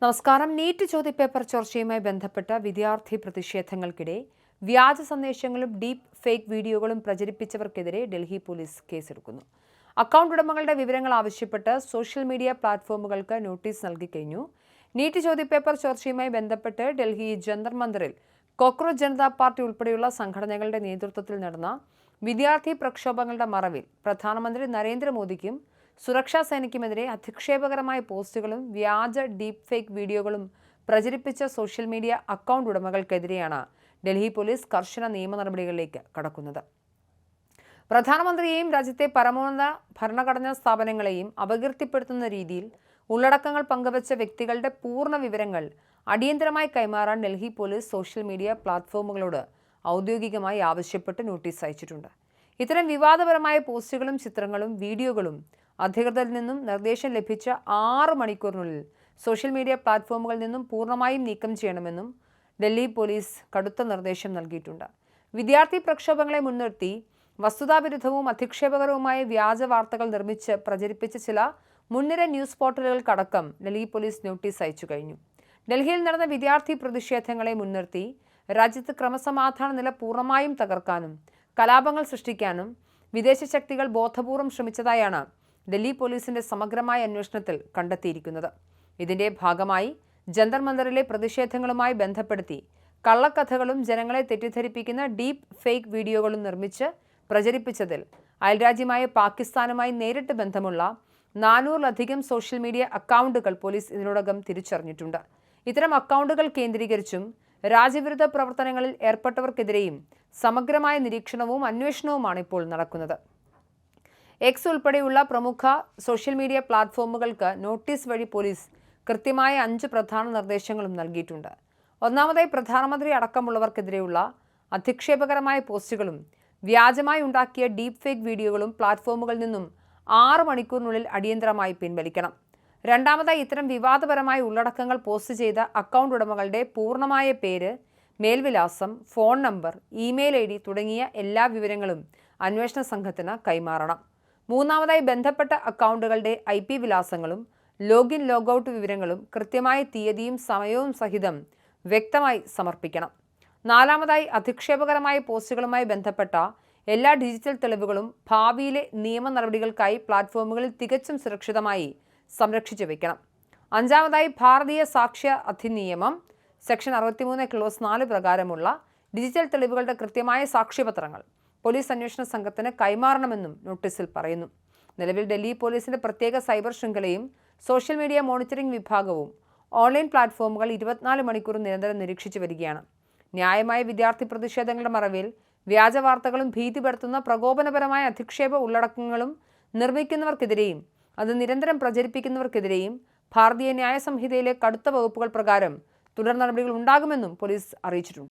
നമസ്കാരം. നീറ്റ് ചോദ്യപേപ്പർ ചോർച്ചയുമായി ബന്ധപ്പെട്ട വിദ്യാർത്ഥി പ്രതിഷേധങ്ങൾക്കിടെ വ്യാജ സന്ദേശങ്ങളും ഡീപ് ഫേക്ക് വീഡിയോകളും പ്രചരിപ്പിച്ചവർക്കെതിരെ ഡൽഹി പോലീസ് കേസെടുക്കുന്നു. അക്കൗണ്ട് ഉടമകളുടെ വിവരങ്ങൾ ആവശ്യപ്പെട്ട് സോഷ്യൽ മീഡിയ പ്ലാറ്റ്ഫോമുകൾക്ക് നോട്ടീസ് നൽകിക്കഴിഞ്ഞു. നീറ്റ് ചോദ്യപേപ്പർ ചോർച്ചയുമായി ബന്ധപ്പെട്ട് ഡൽഹി ജന്തർ മന്ദിറിൽ കോക്രോച്ച് ജനതാ പാർട്ടി ഉൾപ്പെടെയുള്ള സംഘടനകളുടെ നേതൃത്വത്തിൽ നടന്ന വിദ്യാർത്ഥി പ്രക്ഷോഭങ്ങളുടെ മറവിൽ പ്രധാനമന്ത്രി നരേന്ദ്രമോദിക്കും സുരക്ഷാ സേനയ്ക്കുമെതിരെ അധിക്ഷേപകരമായ പോസ്റ്റുകളും വ്യാജ ഡീപ് ഫേക്ക് വീഡിയോകളും പ്രചരിപ്പിച്ച സോഷ്യൽ മീഡിയ അക്കൗണ്ട് ഉടമകൾക്കെതിരെയാണ് ഡൽഹി പോലീസ് കർശന നിയമ നടപടികളിലേക്ക് കടക്കുന്നത്. പ്രധാനമന്ത്രിയെയും രാജ്യത്തെ പരമോന്നത ഭരണഘടനാ സ്ഥാപനങ്ങളെയും അപകീർത്തിപ്പെടുത്തുന്ന രീതിയിൽ ഉള്ളടക്കങ്ങൾ പങ്കുവച്ച വ്യക്തികളുടെ പൂർണ്ണ വിവരങ്ങൾ അടിയന്തരമായി കൈമാറാൻ ഡൽഹി പോലീസ് സോഷ്യൽ മീഡിയ പ്ലാറ്റ്ഫോമുകളോട് ഔദ്യോഗികമായി ആവശ്യപ്പെട്ട് നോട്ടീസ് അയച്ചിട്ടുണ്ട്. ഇത്തരം വിവാദപരമായ പോസ്റ്റുകളും ചിത്രങ്ങളും വീഡിയോകളും അധികൃതരിൽ നിന്നും നിർദ്ദേശം ലഭിച്ച 6 മണിക്കൂറിനുള്ളിൽ സോഷ്യൽ മീഡിയ പ്ലാറ്റ്ഫോമുകളിൽ നിന്നും പൂർണ്ണമായും നീക്കം ചെയ്യണമെന്നും ഡൽഹി പോലീസ് കടുത്ത നിർദ്ദേശം നൽകിയിട്ടുണ്ട്. വിദ്യാർത്ഥി പ്രക്ഷോഭങ്ങളെ മുൻനിർത്തി വസ്തുതാവിരുദ്ധവും അധിക്ഷേപകരവുമായ വ്യാജ വാർത്തകൾ നിർമ്മിച്ച് പ്രചരിപ്പിച്ച ചില മുൻനിര ന്യൂസ് പോർട്ടലുകൾക്കടക്കം ഡൽഹി പോലീസ് നോട്ടീസ് അയച്ചു കഴിഞ്ഞു. ഡൽഹിയിൽ നടന്ന വിദ്യാർത്ഥി പ്രതിഷേധങ്ങളെ മുൻനിർത്തി രാജ്യത്ത് ക്രമസമാധാന നില പൂർണ്ണമായും തകർക്കാനും കലാപങ്ങൾ സൃഷ്ടിക്കാനും വിദേശ ശക്തികൾ ബോധപൂർവം ശ്രമിച്ചതായാണ് ഡൽഹി പോലീസിന്റെ സമഗ്രമായ അന്വേഷണത്തിൽ കണ്ടെത്തിയിരിക്കുന്നത്. ഇതിന്റെ ഭാഗമായി ജന്തർ മന്ദിറിലെ പ്രതിഷേധങ്ങളുമായി ബന്ധപ്പെടുത്തി കള്ളക്കഥകളും ജനങ്ങളെ തെറ്റിദ്ധരിപ്പിക്കുന്ന ഡീപ് ഫേക്ക് വീഡിയോകളും നിർമ്മിച്ച് പ്രചരിപ്പിച്ചതിൽ അയൽരാജ്യമായ പാകിസ്ഥാനുമായി നേരിട്ട് ബന്ധമുള്ള 400-ലധികം സോഷ്യൽ മീഡിയ അക്കൗണ്ടുകൾ പോലീസ് ഇതിനോടകം തിരിച്ചറിഞ്ഞിട്ടുണ്ട്. ഇത്തരം അക്കൗണ്ടുകൾ കേന്ദ്രീകരിച്ചും രാജ്യവിരുദ്ധ പ്രവർത്തനങ്ങളിൽ ഏർപ്പെട്ടവർക്കെതിരെയും സമഗ്രമായ നിരീക്ഷണവും അന്വേഷണവുമാണ് ഇപ്പോൾ നടക്കുന്നത്. എക്സ് ഉൾപ്പെടെയുള്ള പ്രമുഖ സോഷ്യൽ മീഡിയ പ്ലാറ്റ്ഫോമുകൾക്ക് നോട്ടീസ് വഴി പോലീസ് കൃത്യമായ 5 പ്രധാന നിർദ്ദേശങ്ങളും നൽകിയിട്ടുണ്ട്. ഒന്നാമതായി, പ്രധാനമന്ത്രി അടക്കമുള്ളവർക്കെതിരെയുള്ള അധിക്ഷേപകരമായ പോസ്റ്റുകളും വ്യാജമായി ഉണ്ടാക്കിയ ഡീപ് ഫേക്ക് വീഡിയോകളും പ്ലാറ്റ്ഫോമുകളിൽ നിന്നും 6 മണിക്കൂറിനുള്ളിൽ അടിയന്തരമായി പിൻവലിക്കണം. രണ്ടാമതായി, ഇത്തരം വിവാദപരമായ ഉള്ളടക്കങ്ങൾ പോസ്റ്റ് ചെയ്ത അക്കൗണ്ട് ഉടമകളുടെ പൂർണ്ണമായ പേര്, മേൽവിലാസം, ഫോൺ നമ്പർ, ഇമെയിൽ ID തുടങ്ങിയ എല്ലാ വിവരങ്ങളും അന്വേഷണ സംഘത്തിന് കൈമാറണം. മൂന്നാമതായി, ബന്ധപ്പെട്ട അക്കൗണ്ടുകളുടെ IP വിലാസങ്ങളും ലോഗിൻ ലോഗൌട്ട് വിവരങ്ങളും കൃത്യമായ തീയതിയും സമയവും സഹിതം വ്യക്തമായി സമർപ്പിക്കണം. നാലാമതായി, അധിക്ഷേപകരമായ പോസ്റ്റുകളുമായി ബന്ധപ്പെട്ട എല്ലാ ഡിജിറ്റൽ തെളിവുകളും ഭാവിയിലെ നിയമ നടപടികൾക്കായി പ്ലാറ്റ്ഫോമുകളിൽ തികച്ചും സുരക്ഷിതമായി സംരക്ഷിച്ചു വയ്ക്കണം. അഞ്ചാമതായി, ഭാരതീയ സാക്ഷ്യ അധിനിയമം സെക്ഷൻ 63 ക്ലോസ് 4 പ്രകാരമുള്ള ഡിജിറ്റൽ തെളിവുകളുടെ കൃത്യമായ സാക്ഷ്യപത്രങ്ങൾ പോലീസ് അന്വേഷണ സംഘത്തിന് കൈമാറണമെന്നും നോട്ടീസിൽ പറയുന്നു. നിലവിൽ ഡൽഹി പോലീസിന്റെ പ്രത്യേക സൈബർ ശൃംഖലയും സോഷ്യൽ മീഡിയ മോണിറ്ററിംഗ് വിഭാഗവും ഓൺലൈൻ പ്ലാറ്റ്ഫോമുകൾ 24 മണിക്കൂർ നിരന്തരം നിരീക്ഷിച്ചു വരികയാണ്. ന്യായമായ വിദ്യാർത്ഥി പ്രതിഷേധങ്ങളുടെ മറവിൽ വ്യാജ വാർത്തകളും ഭീതിപ്പെടുത്തുന്ന പ്രകോപനപരമായ അധിക്ഷേപ ഉള്ളടക്കങ്ങളും നിർമ്മിക്കുന്നവർക്കെതിരെയും അത് നിരന്തരം പ്രചരിപ്പിക്കുന്നവർക്കെതിരെയും ഭാരതീയ ന്യായ സംഹിതയിലെ കടുത്ത വകുപ്പുകൾ പ്രകാരം തുടർ നടപടികൾ ഉണ്ടാകുമെന്നും പോലീസ് അറിയിച്ചിട്ടുണ്ട്.